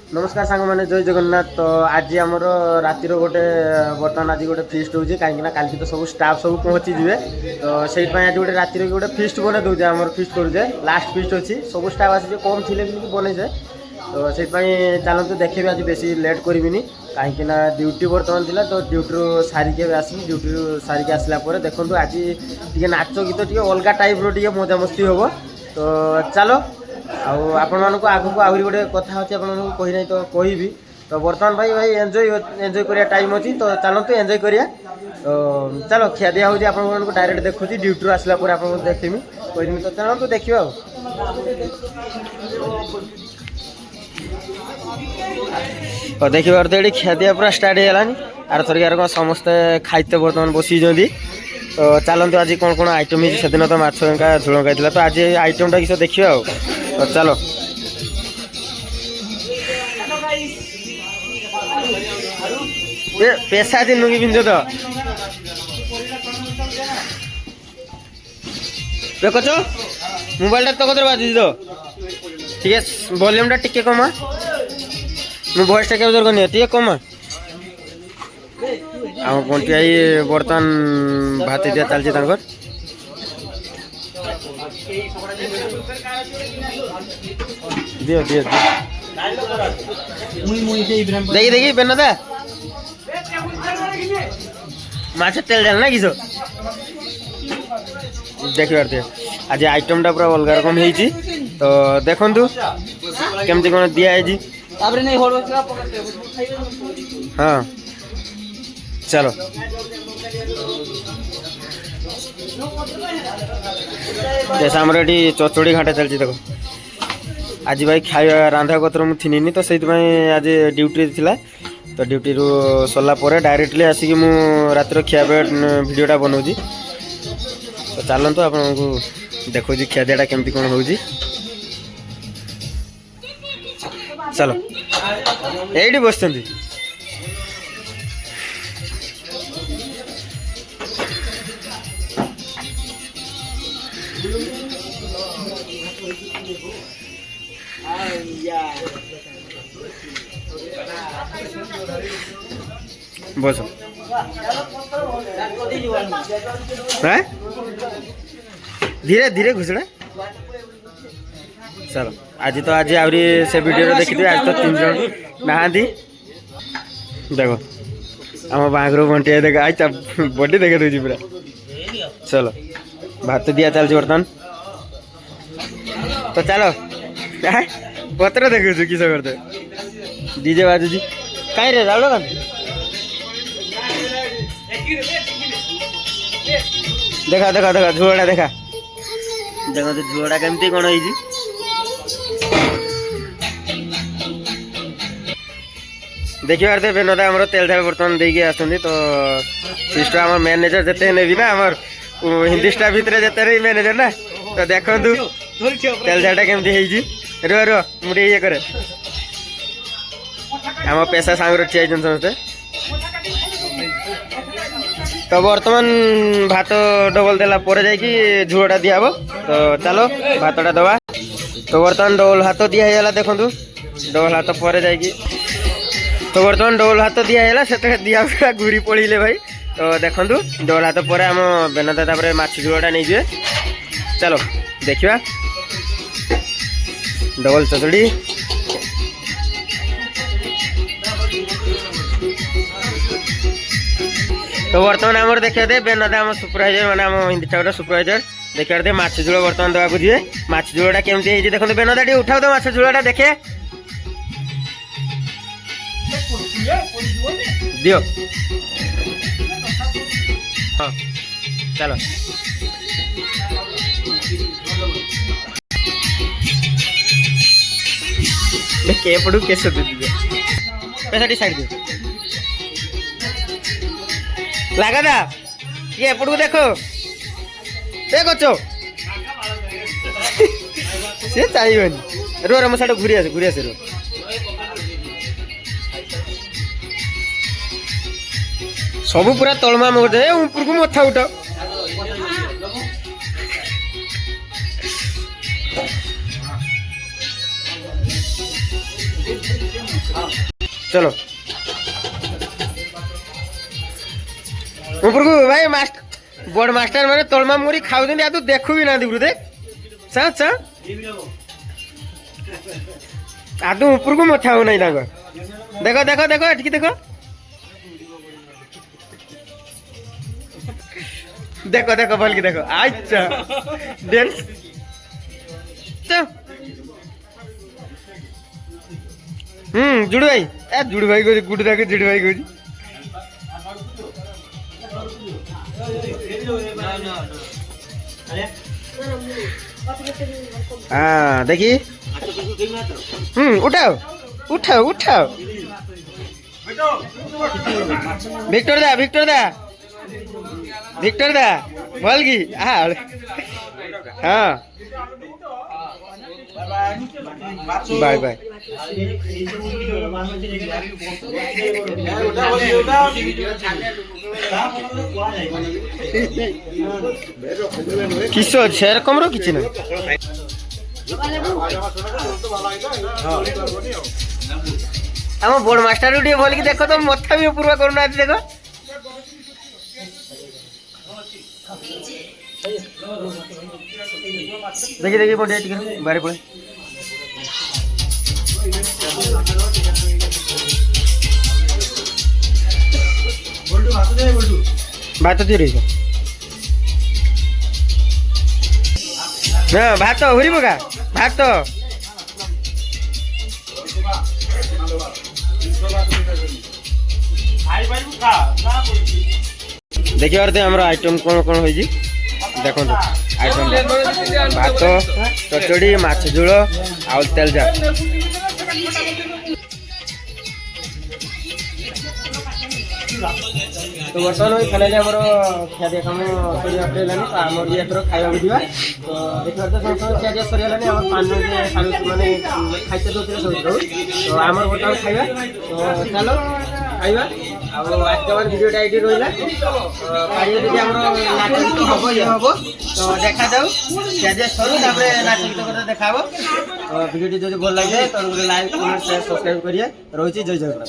नमस्कार सांग मैंने जय जगन्नाथ। तो आज आमर रातिर गोटे बर्तमान आज गोटे फिस्ट हो कहीं काली तो सब स्टाफ सब पहुँची जी। तो से आज गोटे रातिर गोटे फिस्ट बना दूचे आम फिस्ट करुचे लास्ट फिस्ट अच्छी सब स्टाफ आसी कम थी बनईचे। तो से चलते देखे आज बेसी लेट करी कहीं ड्यूटी बर्तमान थी। तो ड्यूटी सारिके आसली ड्यूटी सारिके आसला देखो आज टी नाच गीत टी अलग टाइप रो मजा मस्ती हम। तो चलो आपण मानक आगु को आहरी गोटे कथा अच्छे आपको कही ना तो कहबी। तो बर्तमान भाई भाई एंजॉय करिया टाइम अच्छी। तो चलते एंजॉय करिया। तो चलो खिया दिया होची आपण मानक डायरेक्ट देखुची ड्यूटी आसला पर आपन देखिमी कहमी। तो चलो तो देखियो और देखिए तो खिया दिया पूरा स्टार्ट होगलानी। आर थरिकार कौन समस्ते खाइते बर्तमान बसी। तो चलते आज कौन कौन आइटम है से दिन तो माछ झोल खाई। तो आज आइटमटा किस देखिए। तो चलो पैसा दिन लुंगी पिंध तो देखो मोबाइल तो कत बाजू तो ठीक है वॉल्यूम टिके कमा मु वॉइस क्या जोर करनी टे कमा आम कंटिया बर्तमान भात दिया चलती दियो दियो देखी देखी बेनदा माछ तेल डाल ना किस देख पारे आज आइटमटा पूरा अलग रकम है। तो देखु केमती कौन दिखाई। हाँ चलो जैसा आमर ये चचड़ी घाटा चलती देखो। आज भाई खाଇବା रांधा कतर मुझे तो से आज ड्यूटी थिला। तो ड्यूटी रू सरला डायरेक्टली आसिक मु रातिर खिया भिडटा बनाऊँगी। तो चलतु आपको देखो खियादियाटा केमती कौन हो। चलो यही बस बस धीरे धीरे घुसड़ा। चलो आज तो आज आहरी से वीडियो देखी आज तो 3 जन नहा देखो आम बाघर बंटिया देख आज बॉडी देखे दूसरी पूरा। चलो भात दिया चलती बर्तमान। तो चलो पत्र देखु किस करते डीजे बाजू कहीं रे जाओ देखा देखा देखा झुआटा देखा देखो तो झुआटा केमती कौन है। देखिए पारे बेनदा आम तेल झाल बर्तमान देके आसती। तो सिस्टर आम मैनेजर जिते भी ना आम हिंदी स्टाफ भितर जिते मैनेजर ना। तो देखु तेल झालटा केमती रुह रुह मुझे ये करे आम पेशा सांग ठिया समस्ते। तो बर्तमान भात डबल देला जा झोलटा दिया। तो चलो भातटा दबा। तो बर्तमान डबल भात दिहला देखु डबल भात पर जा। तो बर्तमान डबल भात दिहला से दिया पूरा घूरी पड़े भाई। तो देखु डबल भात पर आम बेनदा तापर माछ झोलटा नहीं जाए। चलो देखा डबल चचड़ी। तो बर्तमान आम देखा दे बेनदा आम सुपरवाइजर मैंने आम हिंदी स्टाफ सुपरवाइजर देखा दे माछ झोल बर्तमान देवा दिए। माछ झोलटा केमती देखो बेनदा टी उठाओ तो माछ झोलटा देखे दियो। हाँ चलो के पड़ू कैसे पैसा साइड दे लगा था ये एपट को देखो देखो सी चाहिए रो रो साइड घूरी आसे रो सब पूरा तलमा मोटे ऊपर को मथा उठ चलो ऊपर को भाई मास्टर बड़ मास्टर माने तलमा मुड़ी खाऊ दिन तू देखू भी ना दिबरू देख चा चा आ तू ऊपर को मत खाऊ नहीं ताको देखो देखो देखो एटकी देखो देखो देखो बोल के देखो अच्छा डांस जुड़ भाई ए जुड़ भाई को गुड दाके जुड़ भाई को हाँ देखी उठाओ उठाओ उठाओ विक्टर दा बोल की हाँ बाय बाय किस সেরকম র কিছু না আমার বড় মাস্টার উঠিয়ে বল কি দেখো তো মাথা भी ऊपर करू ना देखो देखिए देखिए पड़े बारे पड़े भात দিয়ে রইছ না ভাত হরিব কা ভাত देखिए और हमर आइटम कोन कोन होई जी देखो आइटम भात चचड़ी माछ झोल आउ तेल जा तो बर्तमान फाइनाली आम खिया दिया कम सर आम ये खाया दिवा तो देखिए तो समस्त खिया दिया सरीगलानी आम पान मैंने खाइते दौले सब तो आम बर्तमान खाଇବା तो चलो खाଇବା आज भिडियोटा ये रहा पारिया जी आम नाच गीत हम ये हम तो देखा जाऊ खिया दिया सरू नाच गीत कथा देखा भिडियो जो भल लगे तो लाइक कमेंट शेयर सब्सक्राइब करिए रही जय जगन्नाथ।